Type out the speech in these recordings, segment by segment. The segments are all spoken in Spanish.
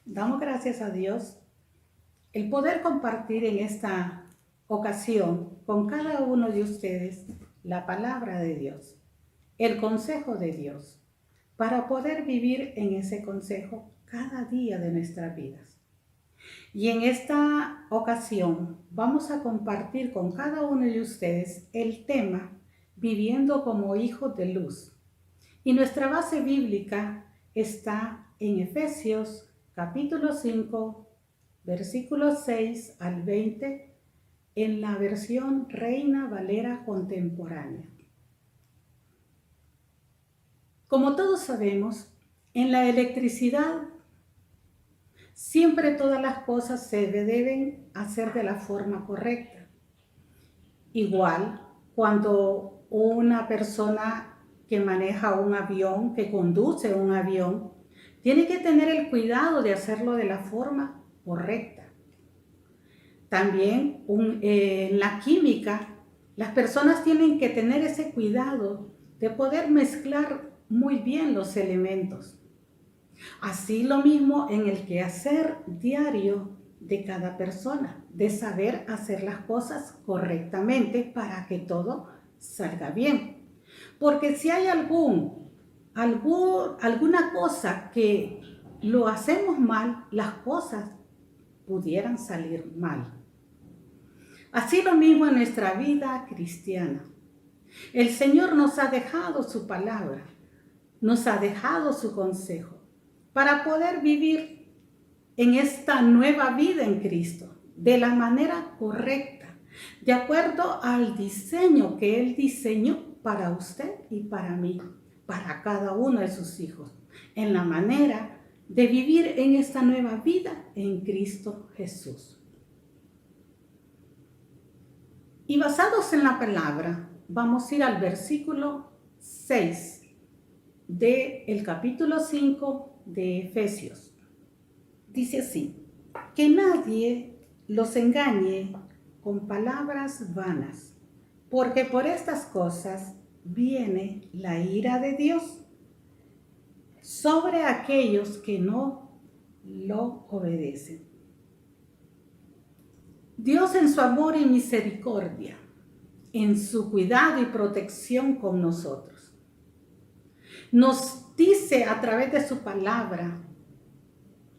Damos gracias a Dios el poder compartir en esta ocasión con cada uno de ustedes la palabra de Dios, el consejo de Dios, para poder vivir en ese consejo cada día de nuestras vidas. Y en esta ocasión vamos a compartir con cada uno de ustedes el tema viviendo como hijos de luz. Y nuestra base bíblica está en Efesios capítulo 5, versículos 6 al 20, en la versión Reina Valera contemporánea. Como todos sabemos, en la electricidad siempre todas las cosas se deben hacer de la forma correcta. Igual, cuando una persona que maneja un avión, que conduce un avión, tiene que tener el cuidado de hacerlo de la forma correcta. También en la química, las personas tienen que tener ese cuidado de poder mezclar muy bien los elementos. Así lo mismo en el quehacer diario de cada persona, de saber hacer las cosas correctamente para que todo salga bien. Porque si hay alguna cosa que lo hacemos mal, las cosas pudieran salir mal. Así lo mismo en nuestra vida cristiana. El Señor nos ha dejado su palabra, nos ha dejado su consejo para poder vivir en esta nueva vida en Cristo de la manera correcta, de acuerdo al diseño que Él diseñó para usted y para mí, para cada uno de sus hijos, en la manera de vivir en esta nueva vida en Cristo Jesús. Y basados en la palabra, vamos a ir al versículo 6 del capítulo 5 de Efesios. Dice así: que nadie los engañe con palabras vanas, porque por estas cosas viene la ira de Dios sobre aquellos que no lo obedecen. Dios, en su amor y misericordia, en su cuidado y protección con nosotros, nos dice a través de su palabra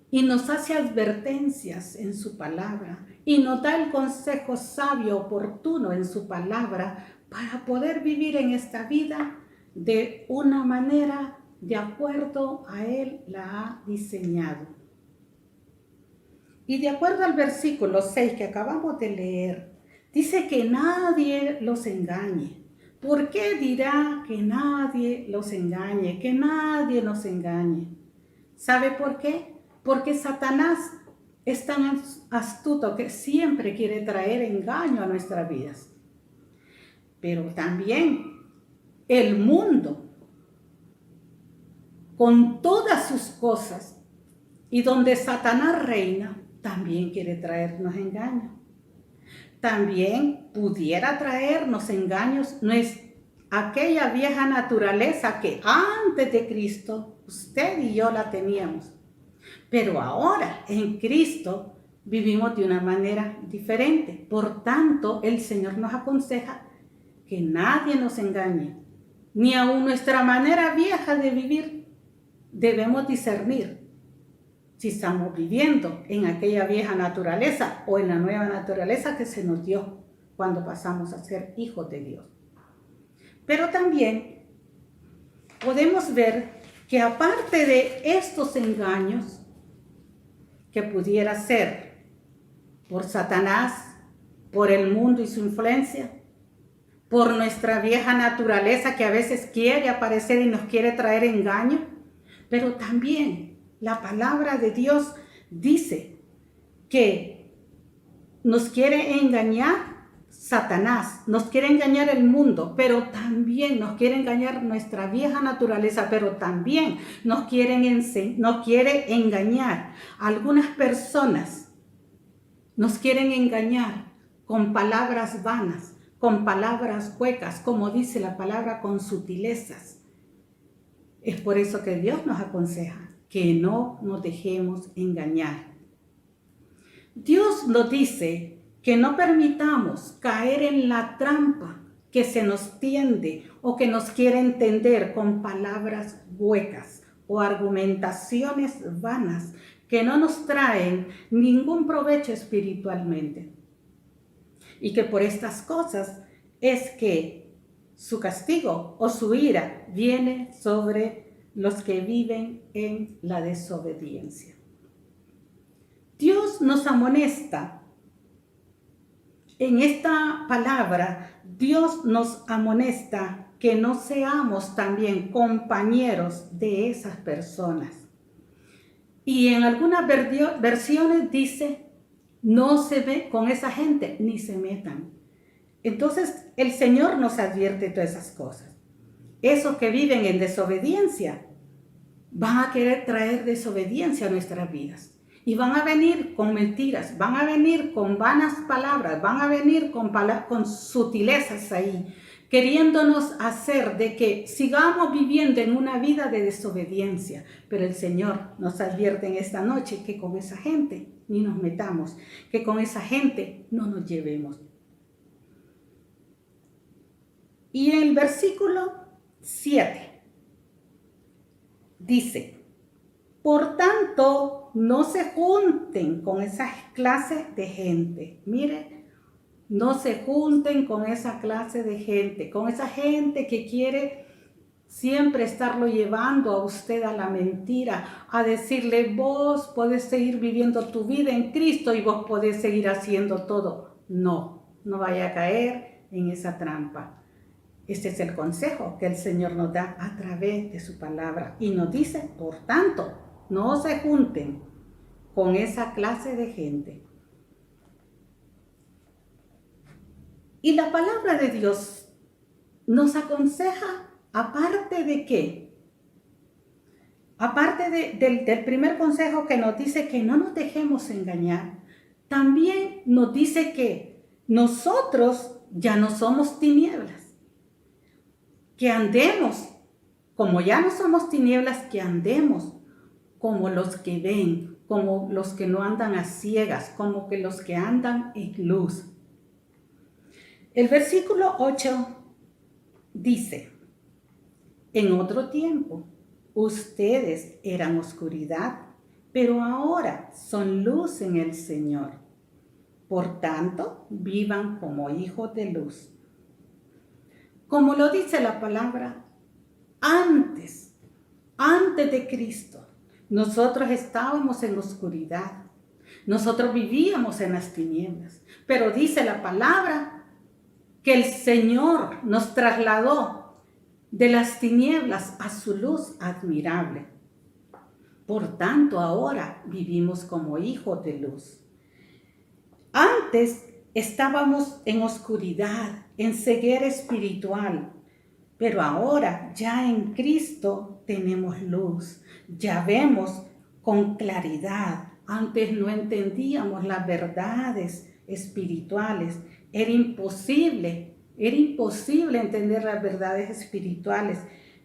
y nos hace advertencias en su palabra y nos da el consejo sabio, oportuno en su palabra para poder vivir en esta vida de una manera de acuerdo a Él la ha diseñado. Y de acuerdo al versículo 6 que acabamos de leer, dice que nadie los engañe. ¿Por qué dirá que nadie los engañe? Que nadie nos engañe. ¿Sabe por qué? Porque Satanás es tan astuto que siempre quiere traer engaño a nuestras vidas. Pero también el mundo, con todas sus cosas, y donde Satanás reina, también quiere traernos engaños. También pudiera traernos engaños aquella vieja naturaleza que antes de Cristo usted y yo la teníamos. Pero ahora en Cristo vivimos de una manera diferente. Por tanto, el Señor nos aconseja que nadie nos engañe, ni aun nuestra manera vieja de vivir. Debemos discernir si estamos viviendo en aquella vieja naturaleza o en la nueva naturaleza que se nos dio cuando pasamos a ser hijos de Dios. Pero también podemos ver que aparte de estos engaños, que pudiera ser por Satanás, por el mundo y su influencia, por nuestra vieja naturaleza que a veces quiere aparecer y nos quiere traer engaño, pero también la palabra de Dios dice que nos quiere engañar Satanás, nos quiere engañar el mundo, pero también nos quiere engañar nuestra vieja naturaleza, pero también nos quiere engañar algunas personas, nos quieren engañar con palabras vanas, con palabras huecas, como dice la palabra, con sutilezas. Es por eso que Dios nos aconseja que no nos dejemos engañar. Dios nos dice que no permitamos caer en la trampa que se nos tiende o que nos quiere entender con palabras huecas o argumentaciones vanas que no nos traen ningún provecho espiritualmente. Y que por estas cosas es que su castigo o su ira viene sobre los que viven en la desobediencia. Dios nos amonesta. En esta palabra, Dios nos amonesta que no seamos también compañeros de esas personas. Y en algunas versiones dice, no se ve con esa gente, ni se metan. Entonces, el Señor nos advierte todas esas cosas. Esos que viven en desobediencia van a querer traer desobediencia a nuestras vidas. Y van a venir con mentiras, van a venir con vanas palabras, van a venir con sutilezas ahí, queriéndonos hacer de que sigamos viviendo en una vida de desobediencia. Pero el Señor nos advierte en esta noche que con esa gente ni nos metamos, que con esa gente no nos llevemos. Y en el versículo 7 dice, por tanto, no se junten con esa clase de gente. Mire, no se junten con esa clase de gente, con esa gente que quiere siempre estarlo llevando a usted a la mentira, a decirle, vos podés seguir viviendo tu vida en Cristo y vos podés seguir haciendo todo. No, no vaya a caer en esa trampa. Este es el consejo que el Señor nos da a través de su palabra. Y nos dice, por tanto, no se junten con esa clase de gente. Y la palabra de Dios nos aconseja, aparte de qué, aparte del primer consejo que nos dice que no nos dejemos engañar, también nos dice que nosotros ya no somos tinieblas, que andemos, como ya no somos tinieblas, que andemos como los que ven, como los que no andan a ciegas, como que los que andan en luz. El versículo 8 dice, en otro tiempo ustedes eran oscuridad, pero ahora son luz en el Señor. Por tanto, vivan como hijos de luz. Como lo dice la palabra, antes de Cristo, nosotros estábamos en oscuridad, nosotros vivíamos en las tinieblas, pero dice la palabra que el Señor nos trasladó de las tinieblas a su luz admirable. Por tanto, ahora vivimos como hijos de luz. Antes estábamos en oscuridad, en ceguera espiritual, pero ahora ya en Cristo tenemos luz, ya vemos con claridad. Antes no entendíamos las verdades espirituales, era imposible entender las verdades espirituales,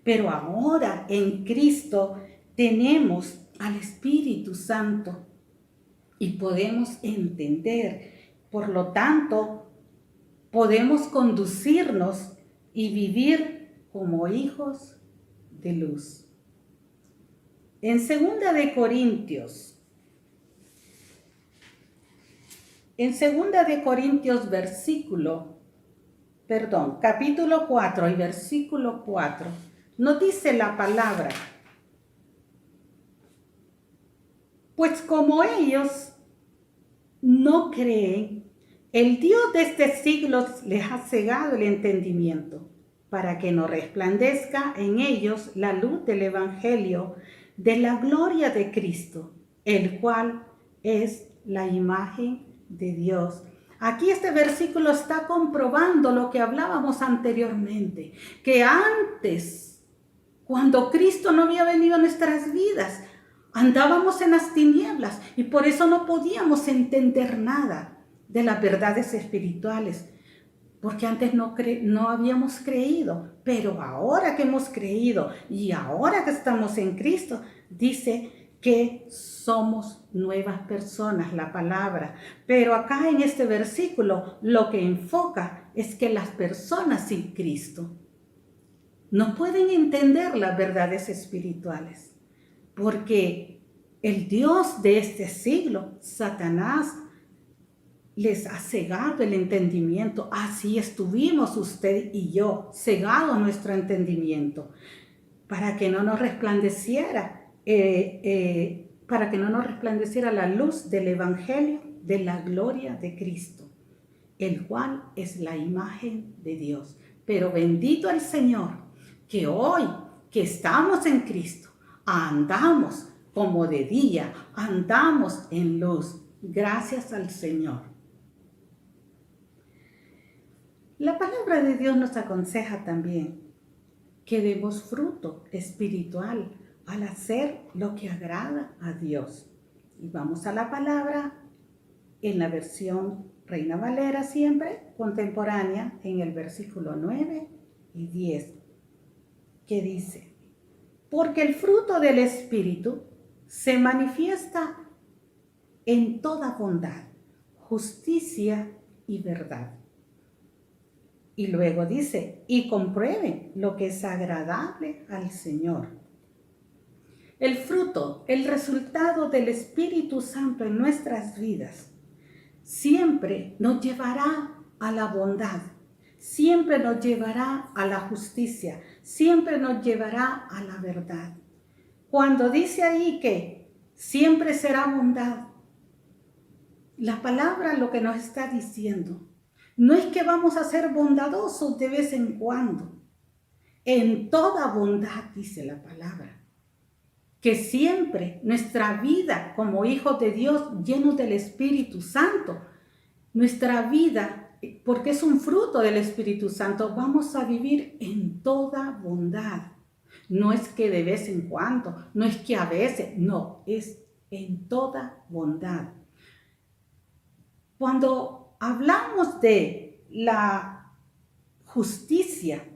pero ahora en Cristo tenemos al Espíritu Santo y podemos entender. Por lo tanto, podemos conducirnos y vivir como hijos de luz. En capítulo 4 y versículo 4, nos dice la palabra, pues como ellos no creen, el Dios de este siglo les ha cegado el entendimiento, para que no resplandezca en ellos la luz del Evangelio de la gloria de Cristo, el cual es la imagen de Dios. Aquí este versículo está comprobando lo que hablábamos anteriormente, que antes, cuando Cristo no había venido a nuestras vidas, andábamos en las tinieblas y por eso no podíamos entender nada de las verdades espirituales, porque antes no habíamos creído, pero ahora que hemos creído y ahora que estamos en Cristo, dice que somos nuevas personas, la palabra. Pero acá en este versículo lo que enfoca es que las personas sin Cristo no pueden entender las verdades espirituales, porque el Dios de este siglo, Satanás, les ha cegado el entendimiento. Así estuvimos usted y yo, cegado nuestro entendimiento, para que no nos resplandeciera, la luz del Evangelio de la gloria de Cristo, el cual es la imagen de Dios. Pero bendito el Señor, que hoy que estamos en Cristo, andamos como de día, andamos en luz. Gracias al Señor. La palabra de Dios nos aconseja también que demos fruto espiritual al hacer lo que agrada a Dios. Y vamos a la palabra en la versión Reina Valera siempre, contemporánea, en el versículo 9 y 10, que dice: porque el fruto del Espíritu se manifiesta en toda bondad, justicia y verdad. Y luego dice: y comprueben lo que es agradable al Señor. El fruto, el resultado del Espíritu Santo en nuestras vidas, siempre nos llevará a la bondad, siempre nos llevará a la justicia, siempre nos llevará a la verdad. Cuando dice ahí que siempre será bondad, la palabra lo que nos está diciendo no es que vamos a ser bondadosos de vez en cuando. En toda bondad, dice la palabra, que siempre nuestra vida como hijos de Dios llenos del Espíritu Santo, nuestra vida, porque es un fruto del Espíritu Santo, vamos a vivir en toda bondad. No es que de vez en cuando, no es que a veces, no, es en toda bondad. Cuando hablamos de la justicia,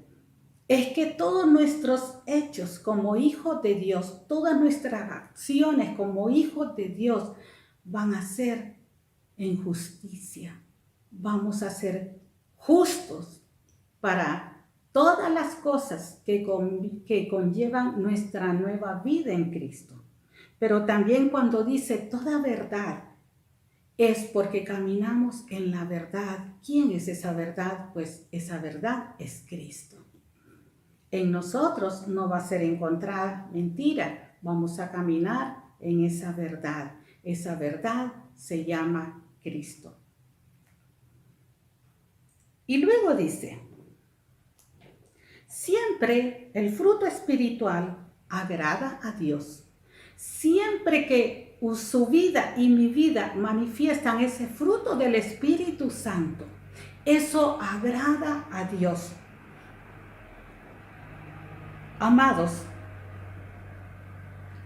es que todos nuestros hechos como hijos de Dios, todas nuestras acciones como hijos de Dios van a ser en justicia. Vamos a ser justos para todas las cosas que conllevan nuestra nueva vida en Cristo. Pero también cuando dice toda verdad, es porque caminamos en la verdad. ¿Quién es esa verdad? Pues esa verdad es Cristo. En nosotros no va a ser encontrada mentira, vamos a caminar en esa verdad. Esa verdad se llama Cristo. Y luego dice: siempre el fruto espiritual agrada a Dios. Siempre que su vida y mi vida manifiestan ese fruto del Espíritu Santo, eso agrada a Dios. Amados,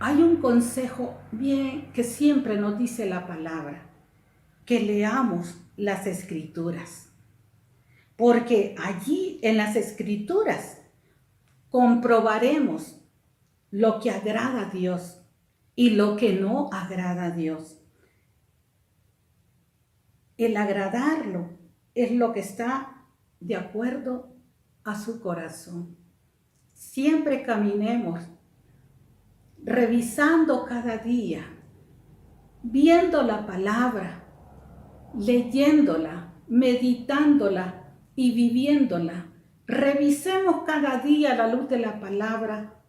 hay un consejo bien que siempre nos dice la palabra, que leamos las Escrituras, porque allí en las Escrituras comprobaremos lo que agrada a Dios y lo que no agrada a Dios. El agradarlo es lo que está de acuerdo a su corazón. Siempre caminemos revisando cada día, viendo la palabra, leyéndola, meditándola y viviéndola. Revisemos cada día a la luz de la palabra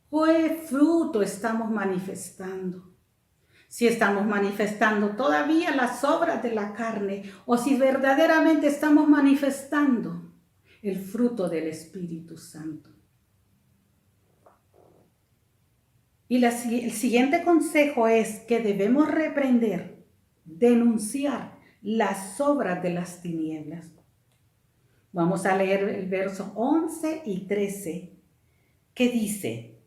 qué fruto estamos manifestando. Si estamos manifestando todavía las obras de la carne o si verdaderamente estamos manifestando el fruto del Espíritu Santo. Y el siguiente consejo es que debemos reprender, denunciar las obras de las tinieblas. Vamos a leer el verso 11 y 13, que dice: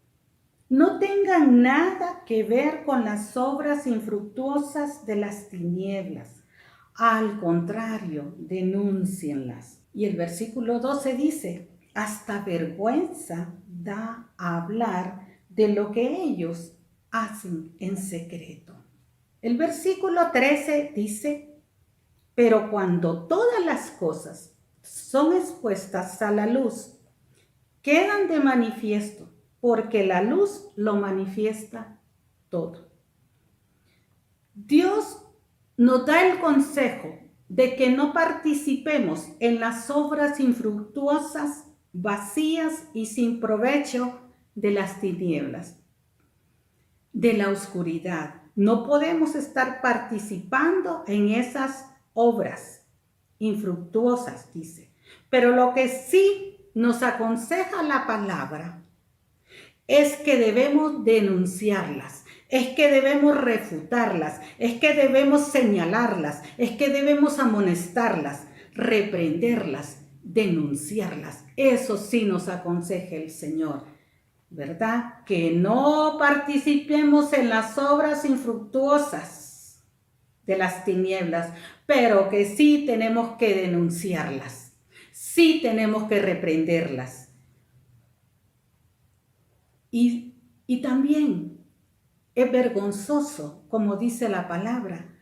no tengan nada que ver con las obras infructuosas de las tinieblas. Al contrario, denúncienlas. Y el versículo 12 dice: hasta vergüenza da hablar de lo que ellos hacen en secreto. El versículo 13 dice, pero cuando todas las cosas son expuestas a la luz, quedan de manifiesto, porque la luz lo manifiesta todo. Dios nos da el consejo de que no participemos en las obras infructuosas, vacías y sin provecho de las tinieblas, de la oscuridad. No podemos estar participando en esas obras infructuosas, dice. Pero lo que sí nos aconseja la palabra es que debemos denunciarlas, es que debemos refutarlas, es que debemos señalarlas, es que debemos amonestarlas, reprenderlas, denunciarlas. Eso sí nos aconseja el Señor, ¿verdad? Que no participemos en las obras infructuosas de las tinieblas, pero que sí tenemos que denunciarlas, sí tenemos que reprenderlas. Y también es vergonzoso, como dice la palabra,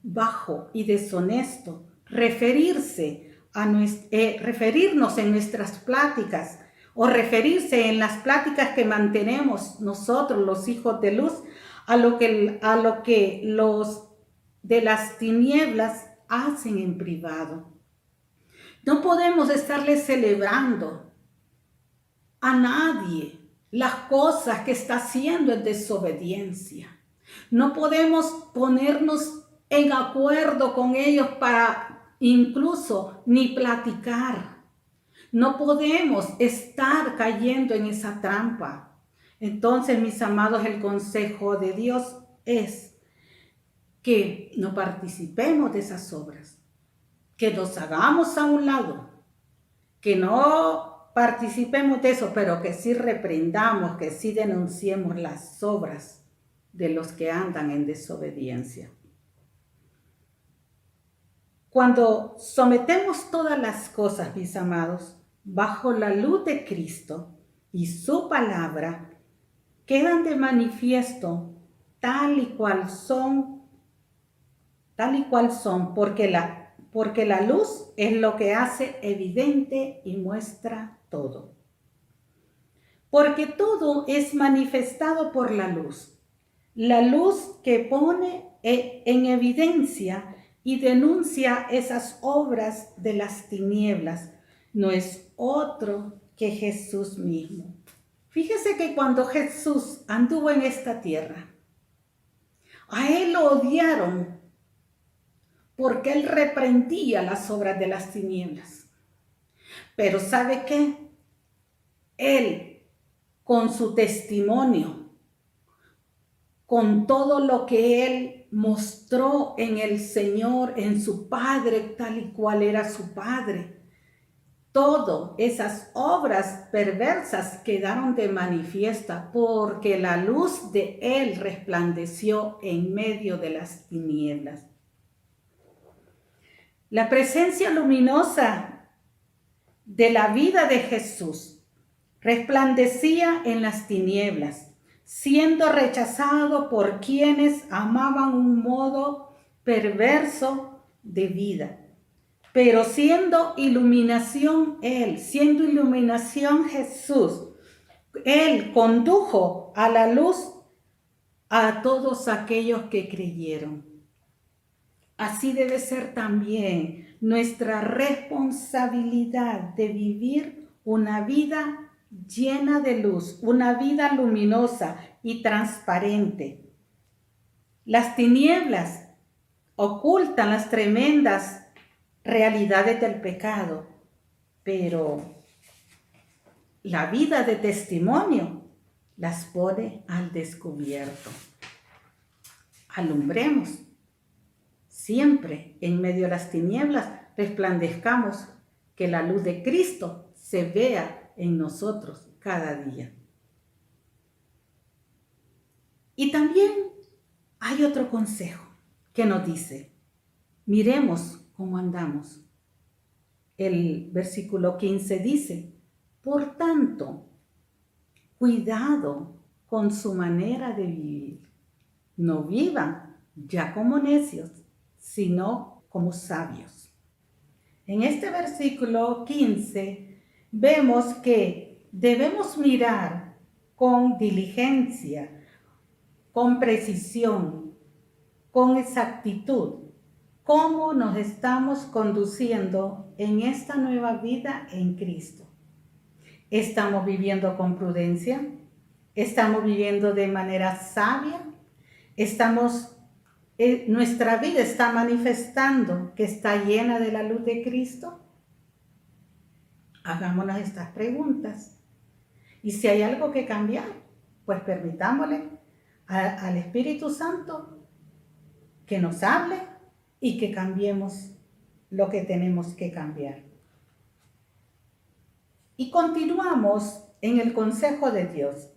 bajo y deshonesto, referirnos en nuestras pláticas o referirse en las pláticas que mantenemos nosotros, los hijos de luz, a lo que los de las tinieblas hacen en privado. No podemos estarle celebrando a nadie las cosas que está haciendo en desobediencia. No podemos ponernos en acuerdo con ellos para incluso ni platicar. No podemos estar cayendo en esa trampa. Entonces, mis amados, el consejo de Dios es que no participemos de esas obras, que nos hagamos a un lado, que no participemos de eso, pero que sí reprendamos, que sí denunciemos las obras de los que andan en desobediencia. Cuando sometemos todas las cosas, mis amados, bajo la luz de Cristo y su palabra, quedan de manifiesto tal y cual son, porque la luz es lo que hace evidente y muestra todo. Porque todo es manifestado por la luz que pone en evidencia y denuncia esas obras de las tinieblas, no es otro que Jesús mismo. Fíjese que cuando Jesús anduvo en esta tierra, a él lo odiaron porque él reprendía las obras de las tinieblas. Pero ¿sabe qué? Él, con su testimonio, con todo lo que él mostró en el Señor, en su Padre, tal y cual era su Padre, todas esas obras perversas quedaron de manifiesta porque la luz de él resplandeció en medio de las tinieblas. La presencia luminosa de la vida de Jesús resplandecía en las tinieblas, siendo rechazado por quienes amaban un modo perverso de vida. Pero siendo iluminación Jesús, él condujo a la luz a todos aquellos que creyeron. Así debe ser también nuestra responsabilidad de vivir una vida llena de luz, una vida luminosa y transparente. Las tinieblas ocultan las tremendas realidades del pecado, pero la vida de testimonio las pone al descubierto. Alumbremos. Siempre en medio de las tinieblas resplandezcamos, que la luz de Cristo se vea en nosotros cada día. Y también hay otro consejo que nos dice, miremos cómo andamos. El versículo 15 dice, por tanto, cuidado con su manera de vivir. No vivan ya como necios, sino como sabios. En este versículo 15 vemos que debemos mirar con diligencia, con precisión, con exactitud, cómo nos estamos conduciendo en esta nueva vida en Cristo. ¿Estamos viviendo con prudencia? ¿Estamos viviendo de manera sabia? ¿Nuestra vida está manifestando que está llena de la luz de Cristo? Hagámonos estas preguntas. Y si hay algo que cambiar, pues permitámosle al Espíritu Santo que nos hable y que cambiemos lo que tenemos que cambiar. Y continuamos en el consejo de Dios.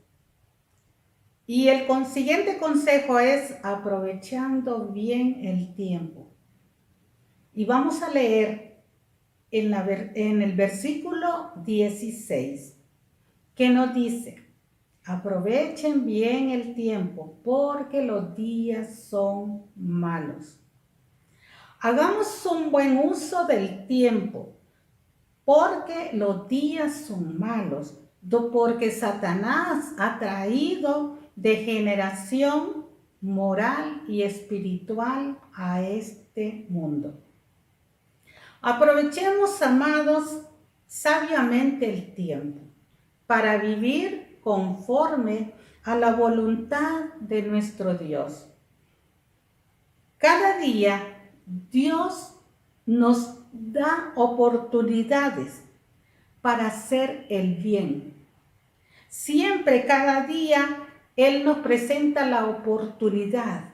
Y el siguiente consejo es aprovechando bien el tiempo. Y vamos a leer en el versículo 16, que nos dice: aprovechen bien el tiempo, porque los días son malos. Hagamos un buen uso del tiempo, porque los días son malos, porque Satanás ha traído degeneración moral y espiritual a este mundo. Aprovechemos, amados, sabiamente el tiempo para vivir conforme a la voluntad de nuestro Dios. Cada día Dios nos da oportunidades para hacer el bien. Siempre, cada día, Él nos presenta la oportunidad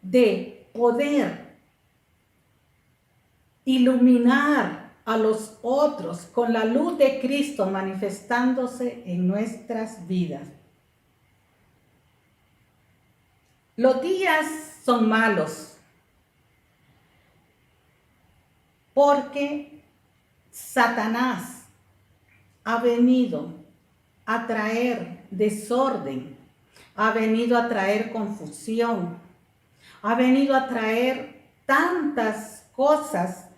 de poder iluminar a los otros con la luz de Cristo manifestándose en nuestras vidas. Los días son malos porque Satanás ha venido a traer desorden, ha venido a traer confusión, ha venido a traer tantas cosas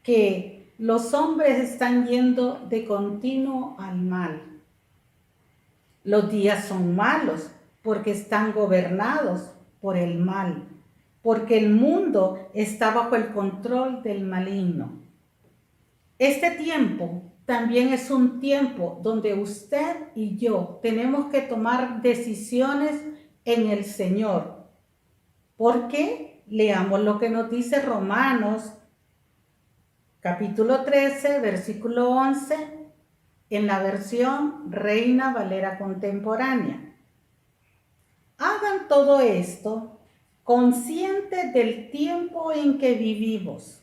que los hombres están yendo de continuo al mal. Los días son malos porque están gobernados por el mal, porque el mundo está bajo el control del maligno. Este tiempo también es un tiempo donde usted y yo tenemos que tomar decisiones en el Señor. ¿Por qué? Leamos lo que nos dice Romanos capítulo 13, versículo 11, en la versión Reina Valera Contemporánea. Hagan todo esto conscientes del tiempo en que vivimos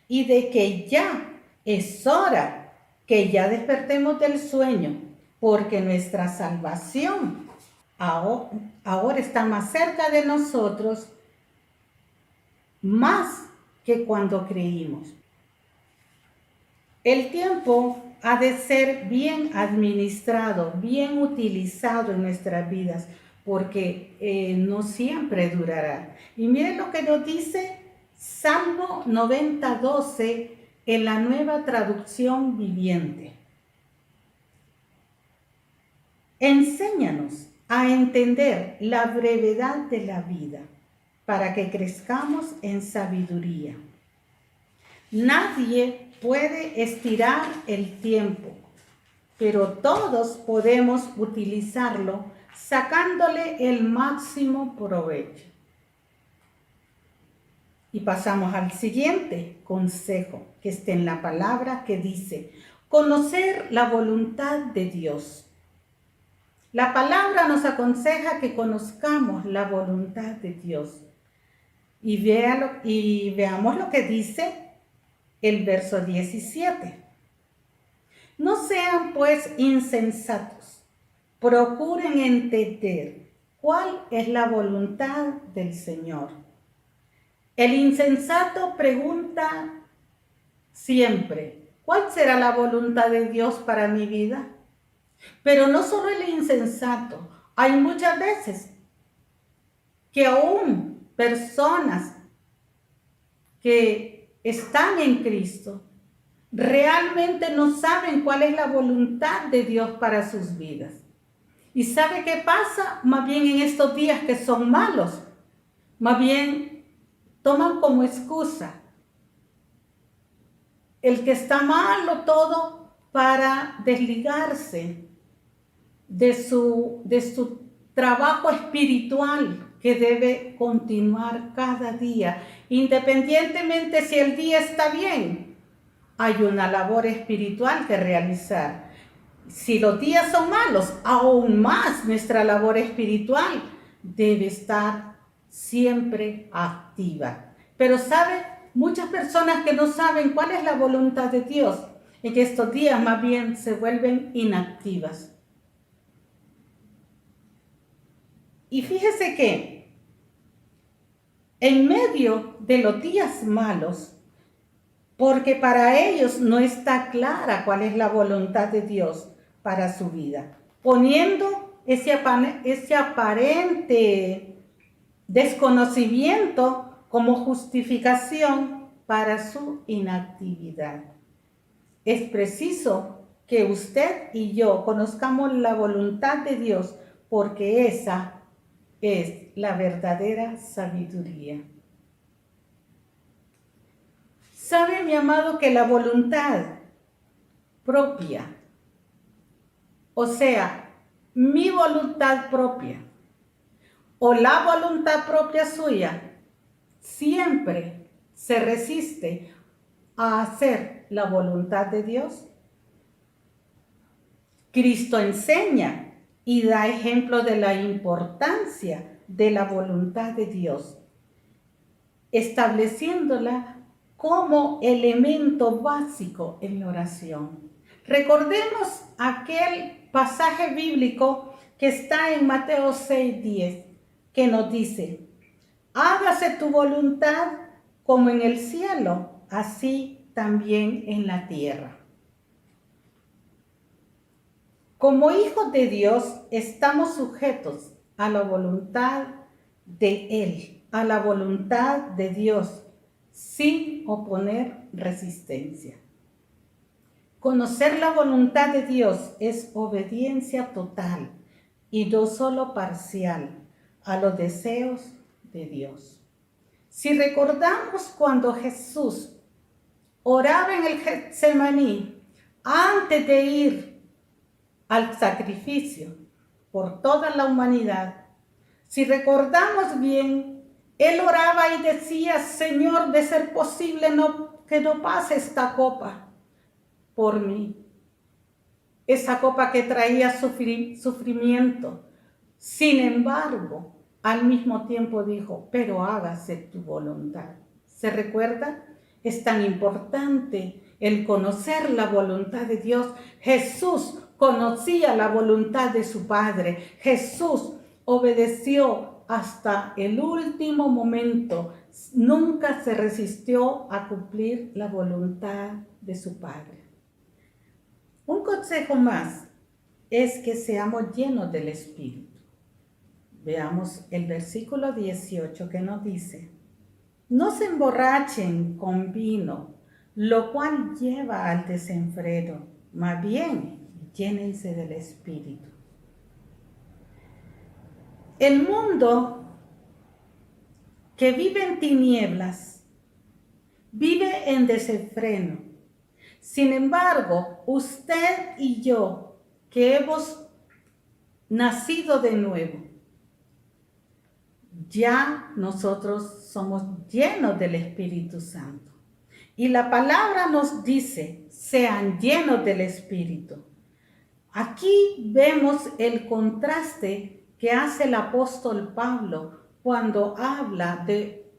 y de que ya es hora que ya despertemos del sueño, porque nuestra salvación ahora está más cerca de nosotros, más que cuando creímos. El tiempo ha de ser bien administrado, bien utilizado en nuestras vidas, porque no siempre durará. Y miren lo que nos dice Salmo 90:12 en la Nueva Traducción Viviente. Enséñanos a entender la brevedad de la vida, para que crezcamos en sabiduría. Nadie puede estirar el tiempo, pero todos podemos utilizarlo sacándole el máximo provecho. Y pasamos al siguiente consejo que está en la palabra, que dice: conocer la voluntad de Dios. La palabra nos aconseja que conozcamos la voluntad de Dios. Y veamos lo que dice el verso 17. No sean pues insensatos, procuren entender cuál es la voluntad del Señor. El insensato pregunta siempre: ¿cuál será la voluntad de Dios para mi vida? Pero no solo el insensato, hay muchas veces que aún personas que están en Cristo realmente no saben cuál es la voluntad de Dios para sus vidas. ¿Y sabe qué pasa? Más bien en estos días que son malos, más bien toman como excusa el que está malo todo para desligarse de su trabajo espiritual que debe continuar cada día. Independientemente si el día está bien, hay una labor espiritual que realizar. Si los días son malos, aún más nuestra labor espiritual debe estar siempre activa. Pero ¿sabe? Muchas personas que no saben cuál es la voluntad de Dios, en estos días más bien se vuelven inactivas. Y fíjese que en medio de los días malos, porque para ellos no está clara cuál es la voluntad de Dios para su vida, poniendo ese aparente desconocimiento como justificación para su inactividad. Es preciso que usted y yo conozcamos la voluntad de Dios, porque esa es la verdadera sabiduría. ¿Sabe, mi amado, que la voluntad propia, o sea, mi voluntad propia o la voluntad propia suya, siempre se resiste a hacer la voluntad de Dios? Cristo enseña y da ejemplo de la importancia de la voluntad de Dios, estableciéndola como elemento básico en la oración. Recordemos aquel pasaje bíblico que está en Mateo 6:10, que nos dice: hágase tu voluntad como en el cielo, así también en la tierra. Como hijos de Dios, estamos sujetos a la voluntad de Él, a la voluntad de Dios, sin oponer resistencia. Conocer la voluntad de Dios es obediencia total y no solo parcial a los deseos de Dios. Si recordamos cuando Jesús oraba en el Getsemaní antes de ir al sacrificio por toda la humanidad, si recordamos bien, Él oraba y decía: Señor, de ser posible que no pase esta copa por mí. Esa copa que traía sufrimiento. Sin embargo, al mismo tiempo dijo: pero hágase tu voluntad. ¿Se recuerda? Es tan importante el conocer la voluntad de Dios. Jesús conocía la voluntad de su Padre. Jesús obedeció hasta el último momento. Nunca se resistió a cumplir la voluntad de su Padre. Un consejo más es que seamos llenos del Espíritu. Veamos el versículo 18 que nos dice: no se emborrachen con vino, lo cual lleva al desenfreno, más bien llénense del Espíritu. El mundo que vive en tinieblas vive en desenfreno. Sin embargo, usted y yo, que hemos nacido de nuevo, ya nosotros somos llenos del Espíritu Santo. Y la palabra nos dice: sean llenos del Espíritu. Aquí vemos el contraste que hace el apóstol Pablo cuando habla de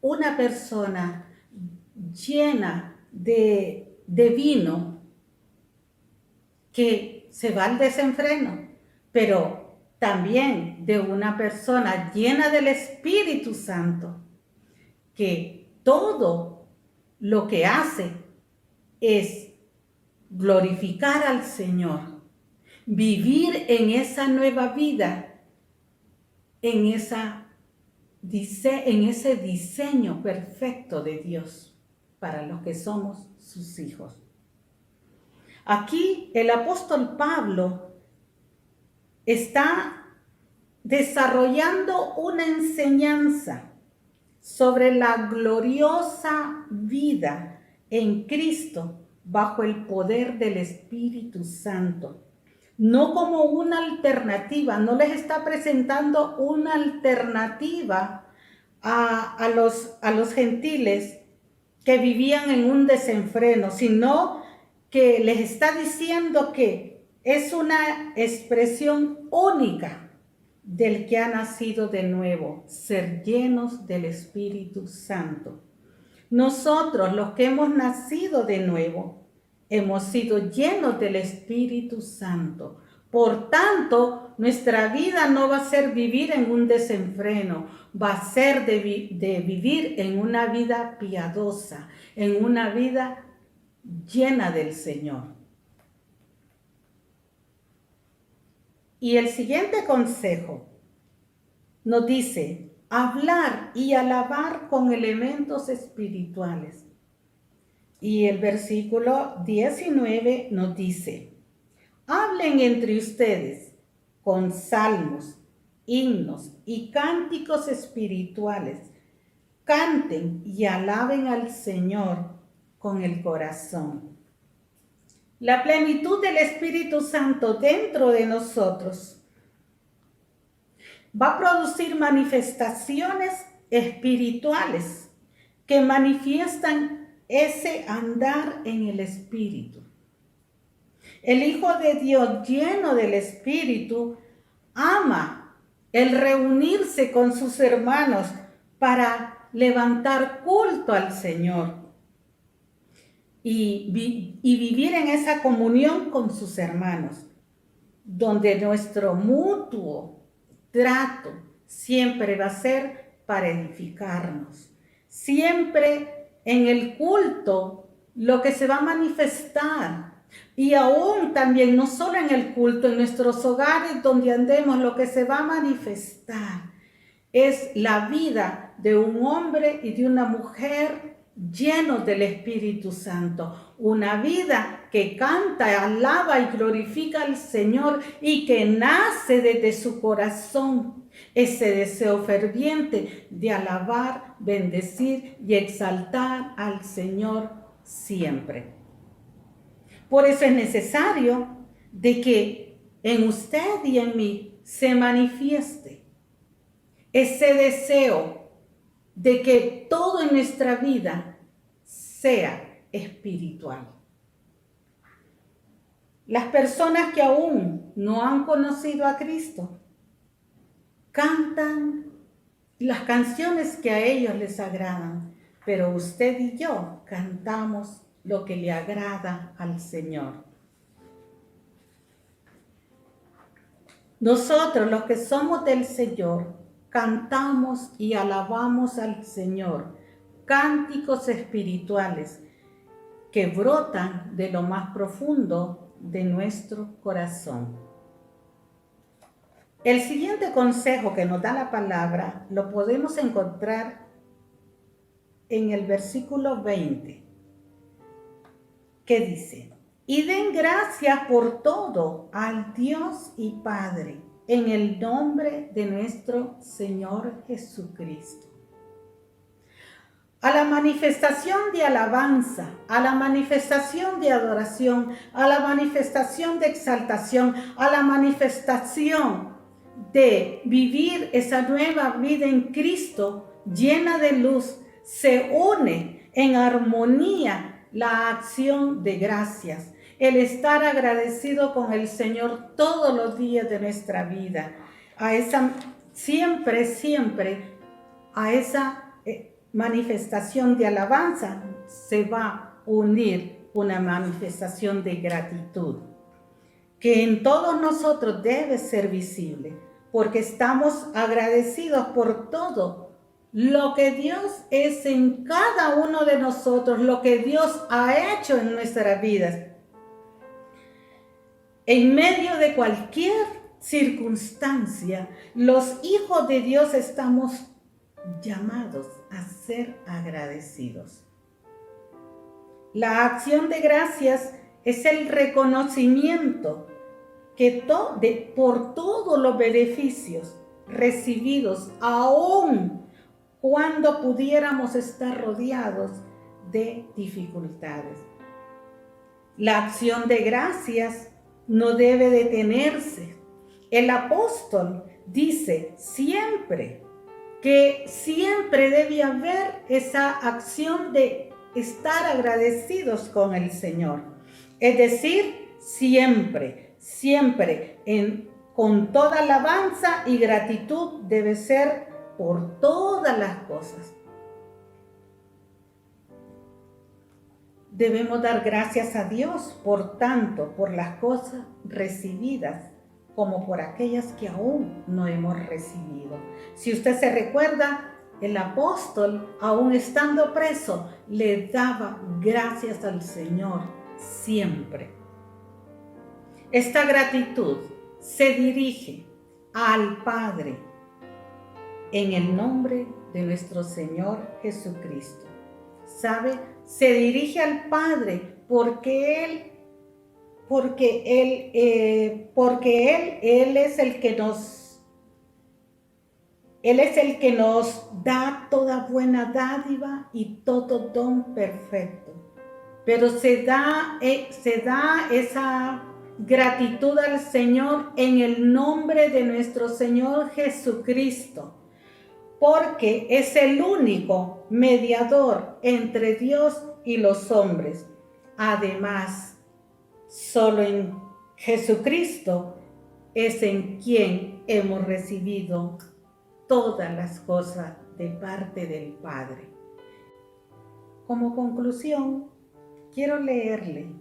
una persona llena de vino que se va al desenfreno, pero también de una persona llena del Espíritu Santo, que todo lo que hace es glorificar al Señor, vivir en esa nueva vida, en esa dice en ese diseño perfecto de Dios para los que somos sus hijos. Aquí el apóstol Pablo está desarrollando una enseñanza sobre la gloriosa vida en Cristo bajo el poder del Espíritu Santo. No como una alternativa, no les está presentando una alternativa a los gentiles que vivían en un desenfreno, sino que les está diciendo que es una expresión única del que ha nacido de nuevo, ser llenos del Espíritu Santo. Nosotros, los que hemos nacido de nuevo, hemos sido llenos del Espíritu Santo. Por tanto, nuestra vida no va a ser vivir en un desenfreno, va a ser de vivir en una vida piadosa, en una vida llena del Señor. Y el siguiente consejo nos dice, hablar y alabar con elementos espirituales. Y el versículo 19 nos dice, hablen entre ustedes con salmos, himnos y cánticos espirituales. Canten y alaben al Señor con el corazón. La plenitud del Espíritu Santo dentro de nosotros va a producir manifestaciones espirituales que manifiestan ese andar en el Espíritu. El Hijo de Dios lleno del Espíritu ama el reunirse con sus hermanos para levantar culto al Señor y vivir en esa comunión con sus hermanos, donde nuestro mutuo trato siempre va a ser para edificarnos. Siempre en el culto lo que se va a manifestar, y aún también no solo en el culto, en nuestros hogares donde andemos, lo que se va a manifestar es la vida de un hombre y de una mujer llenos del Espíritu Santo. Una vida que canta, alaba y glorifica al Señor y que nace desde su corazón ese deseo ferviente de alabar, bendecir y exaltar al Señor siempre. Por eso es necesario de que en usted y en mí se manifieste ese deseo de que todo en nuestra vida sea espiritual. Las personas que aún no han conocido a Cristo cantan las canciones que a ellos les agradan, pero usted y yo cantamos lo que le agrada al Señor. Nosotros, los que somos del Señor, cantamos y alabamos al Señor, cánticos espirituales que brotan de lo más profundo de nuestro corazón. El siguiente consejo que nos da la palabra lo podemos encontrar en el versículo 20, que dice, y den gracias por todo al Dios y Padre, en el nombre de nuestro Señor Jesucristo. A la manifestación de alabanza, a la manifestación de adoración, a la manifestación de exaltación, a la manifestación de vivir esa nueva vida en Cristo llena de luz, se une en armonía la acción de gracias, el estar agradecido con el Señor todos los días de nuestra vida, a esa siempre a esa manifestación de alabanza se va a unir una manifestación de gratitud, que en todos nosotros debe ser visible, porque estamos agradecidos por todo lo que Dios es en cada uno de nosotros, lo que Dios ha hecho en nuestras vidas. En medio de cualquier circunstancia, los hijos de Dios estamos llamados a ser agradecidos. La acción de gracias es el reconocimiento por todos los beneficios recibidos, aun cuando pudiéramos estar rodeados de dificultades. La acción de gracias no debe detenerse. El apóstol dice siempre que siempre debe haber esa acción de estar agradecidos con el Señor. Es decir, siempre con toda alabanza y gratitud debe ser por todas las cosas. Debemos dar gracias a Dios, por tanto, por las cosas recibidas, como por aquellas que aún no hemos recibido. Si usted se recuerda, el apóstol, aún estando preso, le daba gracias al Señor siempre. Esta gratitud se dirige al Padre en el nombre de nuestro Señor Jesucristo. ¿Sabe? Se dirige al Padre porque Él es el que nos da toda buena dádiva y todo don perfecto. Pero se da esa gratitud al Señor en el nombre de nuestro Señor Jesucristo, porque es el único mediador entre Dios y los hombres. Además, solo en Jesucristo es en quien hemos recibido todas las cosas de parte del Padre. Como conclusión, quiero leerle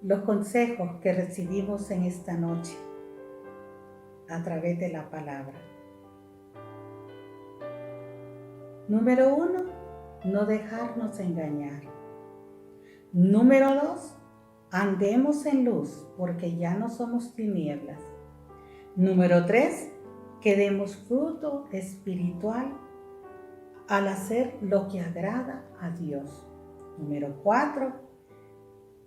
los consejos que recibimos en esta noche a través de la palabra. Número 1, no dejarnos engañar. Número 2, andemos en luz porque ya no somos tinieblas. Número 3, que demos fruto espiritual al hacer lo que agrada a Dios. Número 4,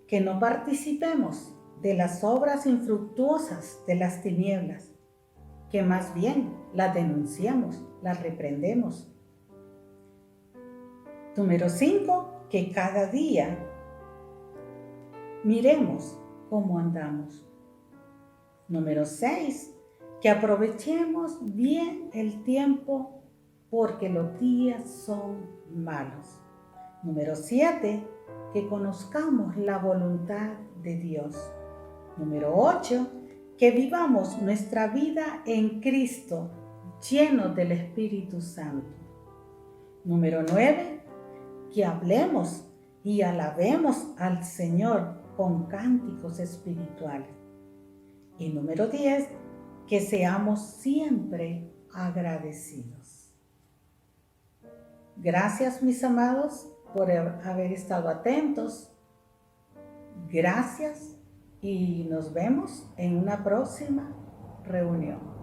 que no participemos de las obras infructuosas de las tinieblas, que más bien las denunciemos, las reprendemos. Número 5, que cada día miremos cómo andamos. Número 6, que aprovechemos bien el tiempo porque los días son malos. Número 7, que conozcamos la voluntad de Dios. Número 8, que vivamos nuestra vida en Cristo, llenos del Espíritu Santo. Número 9, que hablemos y alabemos al Señor con cánticos espirituales. Y número 10, que seamos siempre agradecidos. Gracias, mis amados, por haber estado atentos. Gracias y nos vemos en una próxima reunión.